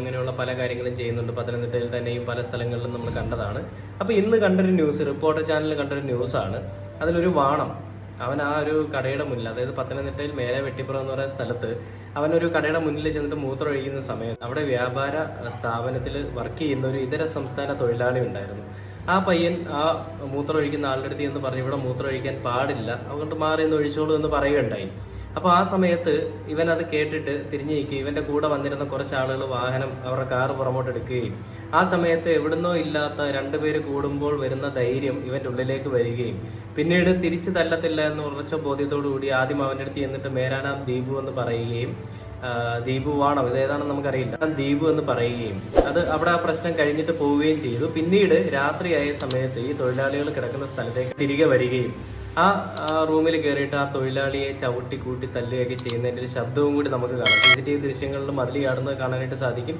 അങ്ങനെയുള്ള പല കാര്യങ്ങളും ചെയ്യുന്നുണ്ട്. പത്തനംതിട്ടയിൽ തന്നെയും പല സ്ഥലങ്ങളിലും നമ്മൾ കണ്ടതാണ്. അപ്പോൾ ഇന്ന് കണ്ടൊരു ന്യൂസ്, റിപ്പോർട്ടർ ചാനലിൽ കണ്ടൊരു ന്യൂസാണ്. അതിലൊരു വാണം അവൻ ആ ഒരു കടയുടെ മുന്നിൽ, അതായത് പത്തനംതിട്ടയിൽ മേലെ വെട്ടിപ്പുറം എന്ന് പറയുന്ന സ്ഥലത്ത് അവനൊരു കടയുടെ മുന്നിൽ ചെന്നിട്ട് മൂത്രം ഒഴിക്കുന്ന സമയത്ത് അവിടെ വ്യാപാര സ്ഥാപനത്തിൽ വർക്ക് ചെയ്യുന്ന ഒരു ഇതര സംസ്ഥാന തൊഴിലാളി ഉണ്ടായിരുന്നു. ആ പയ്യൻ ആ മൂത്രം ഒഴിക്കുന്ന ആളുടെ അടുത്ത് എന്ന് പറഞ്ഞു, ഇവിടെ മൂത്രം ഒഴിക്കാൻ പാടില്ല, അതുകൊണ്ട് മാറി നിന്ന് ഒഴിച്ചോളൂ എന്ന് പറയുകയുണ്ടായി. അപ്പോൾ ആ സമയത്ത് ഇവൻ അത് കേട്ടിട്ട് തിരിഞ്ഞു നിൽക്കുകയും ഇവന്റെ കൂടെ വന്നിരുന്ന കുറച്ച് ആളുകൾ വാഹനം അവരുടെ കാറ് പുറമോട്ട് എടുക്കുകയും ആ സമയത്ത് എവിടുന്നോ ഇല്ലാത്ത രണ്ടുപേര് കൂടുമ്പോൾ വരുന്ന ധൈര്യം ഇവന്റെ ഉള്ളിലേക്ക് വരികയും പിന്നീട് തിരിച്ചു തല്ലത്തില്ല എന്ന് ഉറച്ച ബോധ്യത്തോടു കൂടി ആദ്യം അവൻ്റെ അടുത്ത് എന്നിട്ട് മേരാനാം ദീപു എന്ന് പറയുകയും ദീപു വാണം, ഇതേതാണെന്ന് നമുക്കറിയില്ല, ദീപു എന്ന് പറയുകയും അത് അവിടെ ആ പ്രശ്നം കഴിഞ്ഞിട്ട് പോവുകയും ചെയ്തു. പിന്നീട് രാത്രിയായ സമയത്ത് ഈ തൊഴിലാളികൾ കിടക്കുന്ന സ്ഥലത്തേക്ക് തിരികെ വരികയും ആ റൂമിൽ കയറിയിട്ട് ആ തൊഴിലാളിയെ ചവിട്ടി കൂട്ടി തല്ലുകയൊക്കെ ചെയ്യുന്നതിൻ്റെ ഒരു ശബ്ദവും കൂടി നമുക്ക് കാണാം. CCTV ദൃശ്യങ്ങളിലും മതിൽ ചാടുന്നത് കാണാനായിട്ട് സാധിക്കും.